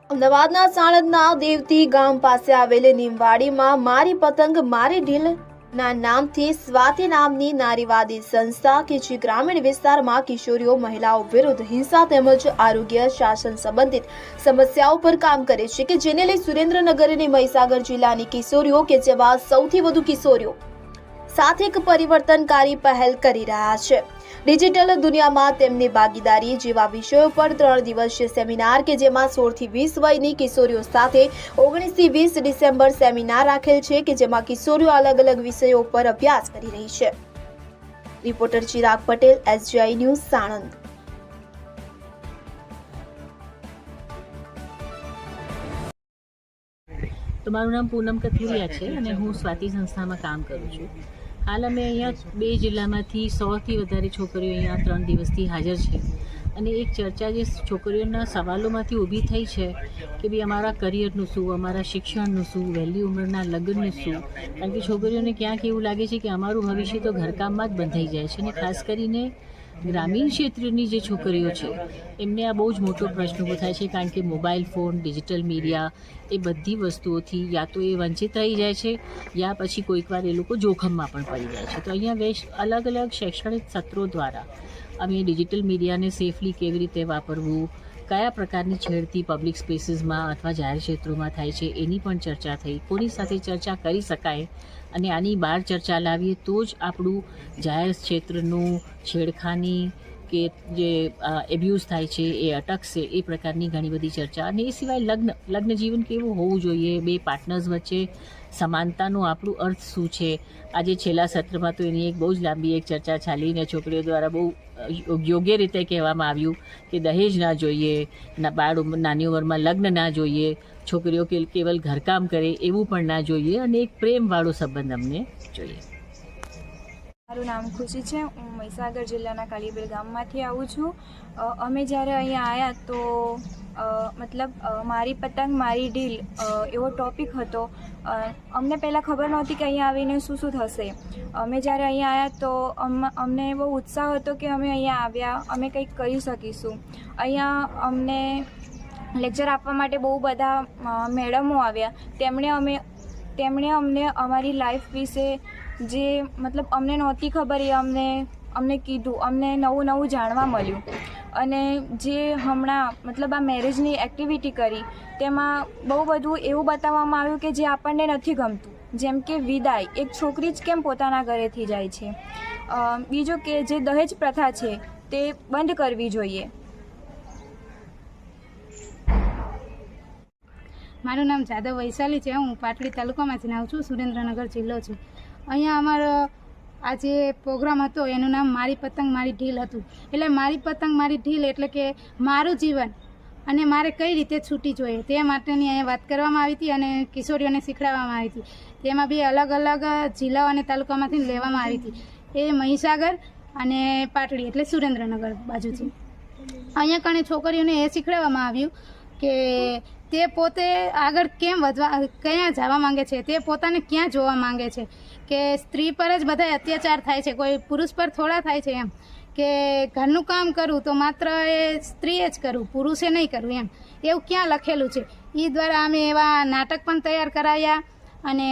અમદાવાદના સાણંદના દેવતી ગામ પાસે આવેલી નીમવાડીમાં મારી પતંગ મારી ઢીલ ના નામથી સ્વાતિ નામની નારીવાદી સંસ્થા કે જે ગ્રામીણ વિસ્તારમાં કિશોરીઓ મહિલાઓ વિરુદ્ધ હિંસા તેમજ આરોગ્ય શાસન સંબંધિત સમસ્યાઓ પર કામ કરે છે કે જેને લઈ સુરેન્દ્રનગર અને મહીસાગર જિલ્લાની કિશોરીઓ કે જેવા સૌથી વધુ કિશોરીઓ સાથે એક પરિવર્તનકારી પહેલ કરી રહ્યા છે। ડિજિટલ દુનિયામાં તેમની ભાગીદારી જેવા વિષયો પર 3 દિવસીય સેમિનાર કે જેમાં 16 થી 20 વયની કિશોરીઓ સાથે 19 થી 20 ડિસેમ્બર સેમિનાર રાખેલ છે કે જેમાં કિશોરીઓ અલગ અલગ વિષયો પર અભ્યાસ કરી રહી છે। Reporter Chirag Patel, SGI news, Sanand. તો મારું નામ પૂનમ કથુરિયા છે અને હું સ્વાતિ સંસ્થામાં કામ કરું છું। હાલ અમે અહીંયા 2 જિલ્લામાંથી 100થી વધારે છોકરીઓ અહીંયા 3 દિવસથી હાજર છે અને એક ચર્ચા જે છોકરીઓના સવાલોમાંથી ઊભી થઈ છે કે ભાઈ અમારા કરિયરનું શું, અમારા શિક્ષણનું શું, વહેલી ઉંમરના લગ્નનું શું, કારણ કે છોકરીઓને ક્યાંક એવું લાગે છે કે અમારું ભવિષ્ય તો ઘરકામમાં જ બંધાઈ જાય છે અને ખાસ કરીને ગ્રામીણ ક્ષેત્રની જે છોકરીઓ છે એમને આ બહુ જ મોટો પ્રશ્ન ઊભો થાય છે કારણ કે મોબાઈલ ફોન, ડિજિટલ મીડિયા એ બધી વસ્તુઓથી યા તો એ વંચિત રહી જાય છે યા પછી કોઈક વાર એ લોકો જોખમમાં પણ પડી જાય છે। તો અહીંયા અલગ અલગ શૈક્ષણિક સત્રો દ્વારા અમે ડિજિટલ મીડિયાને સેફલી કેવી રીતે વાપરવું, કયા પ્રકારની છેડતી પબ્લિક સ્પેસીસમાં અથવા જાહેર ક્ષેત્રોમાં થાય છે એની પણ ચર્ચા થઈ, કોની સાથે ચર્ચા કરી શકાય અને આની બહાર ચર્ચા લાવીએ તો જ આપણું જાહેર ક્ષેત્રનું છેડખાની કે જે એબ્યુઝ થાય છે એ અટકશે, એ પ્રકારની ઘણી બધી ચર્ચા। અને એ સિવાય લગ્ન જીવન કેવું હોવું જોઈએ, 2 પાર્ટનર્સ વચ્ચે સમાનતાનો આપણું અર્થ શું છે। આજે છેલ્લા સત્રમાં તો એની એક બહુ જ લાંબી એક ચર્ચા ચાલીને છોકરીઓ દ્વારા બહુ યોગ્ય રીતે કહેવામાં આવ્યું કે દહેજ ના જોઈએ, નાની ઉંમરમાં લગ્ન ના જોઈએ, છોકરીઓ કેવલ ઘરકામ કરે એવું પણ ના જોઈએ અને એક પ્રેમવાળો સંબંધ અમને જોઈએ। મારું નામ ખુશી છે। હું મહીસાગર જિલ્લાના કાલીબેલ ગામમાંથી આવું છું। અમે જ્યારે અહીંયા આવ્યા તો મારી પતંગ મારી ઢીલ એવો ટૉપિક હતો। અમને પહેલાં ખબર નહોતી કે અહીંયા આવીને શું થશે। અમે જ્યારે અહીંયા આવ્યા તો અમને બહુ ઉત્સાહ હતો કે અમે અહીંયા આવ્યા, અમે કંઈક કરી શકીશું। અહીંયા અમને લેક્ચર આપવા માટે બહુ બધા મેડમો આવ્યા। તેમણે અમને અમારી લાઈફ વિશે જે અમને નહોતી ખબર એ અમને કીધું, અમને નવું જાણવા મળ્યું। અને જે હમણાં આ મેરેજની એક્ટિવિટી કરી તેમાં બહુ બધું એવું બતાવવામાં આવ્યું કે જે આપણને નથી ગમતું, જેમ કે વિદાય, એક છોકરી જ કેમ પોતાના ઘરેથી જાય છે। બીજું કે જે દહેજ પ્રથા છે તે બંધ કરવી જોઈએ। મારું નામ જાદવ વૈશાલી છે। હું પાટડી તાલુકામાંથી આવું છું, સુરેન્દ્રનગર જિલ્લો છે। અહીંયા અમારો આ જે પ્રોગ્રામ હતો એનું નામ મારી પતંગ મારી ઢીલ હતું। એટલે મારી પતંગ મારી ઢીલ એટલે કે મારું જીવન અને મારે કઈ રીતે છૂટી જોઈએ તે માટેની અહીંયા વાત કરવામાં આવી હતી અને કિશોરીઓને શીખવાડવામાં આવી હતી। તેમાં બી અલગ અલગ જિલ્લાઓ અને તાલુકામાંથી લેવામાં આવી હતી। એ મહીસાગર અને પાટડી એટલે સુરેન્દ્રનગર બાજુથી। અહીંયા કણે છોકરીઓને એ શીખવાડવામાં આવ્યું કે તે પોતે આગળ કેમ વધવા, ક્યાં જવા માંગે છે, તે પોતાને ક્યાં જોવા માંગે છે, કે સ્ત્રી પર જ બધા અત્યાચાર થાય છે, કોઈ પુરુષ પર થોડા થાય છે। એમ કે ઘરનું કામ કરવું તો માત્ર એ સ્ત્રીએ જ કરવું, પુરુષે નહીં કરવું, એમ એવું ક્યાં લખેલું છે। એ દ્વારા અમે એવા નાટક પણ તૈયાર કરાયા અને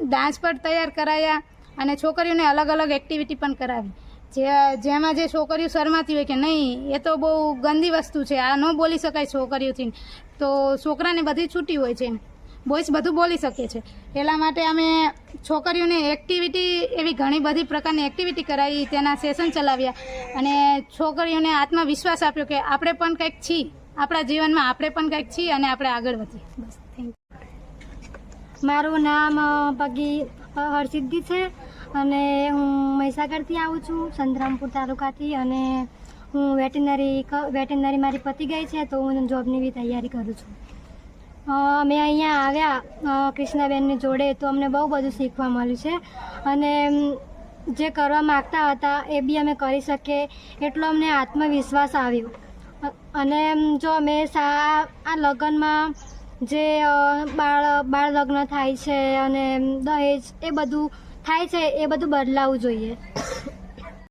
ડાન્સ પણ તૈયાર કરાયા અને છોકરીઓને અલગ અલગ એક્ટિવિટી પણ કરાવી। જેમાં જે છોકરીઓ શરમાતી હોય કે નહીં એ તો બહુ ગંદી વસ્તુ છે, આ ન બોલી શકાય છોકરીઓથી, તો છોકરાને બધી છૂટી હોય છે, બોયસ બધું બોલી શકે છે। એટલા માટે અમે છોકરીઓને એક્ટિવિટી એવી ઘણી બધી પ્રકારની એક્ટિવિટી કરાવી, તેના સેશન ચલાવ્યા અને છોકરીઓને આત્મવિશ્વાસ આપ્યો કે આપણે પણ કંઈક છીએ, આપણા જીવનમાં આપણે પણ કંઈક છીએ અને આપણે આગળ વધીએ। બસ, થેન્ક યુ। મારું નામ પગી હરસિદ્ધિ છે અને હું મહીસાગરથી આવું છું, સંતરામપુર તાલુકાથી। અને હું વેટરનરી મારી પતી ગઈ છે તો હું જોબની બી તૈયારી કરું છું। અમે અહીંયા આવ્યા કૃષ્ણાબેનની જોડે તો અમને બહુ બધું શીખવા મળ્યું છે અને જે કરવા માગતા હતા એ બી અમે કરી શકીએ એટલો અમને આત્મવિશ્વાસ આવ્યો। અને જો અમે આ લગ્નમાં જે બાળ લગ્ન થાય છે અને દહેજ એ બધું થાય છે એ બધું બદલાવવું જોઈએ।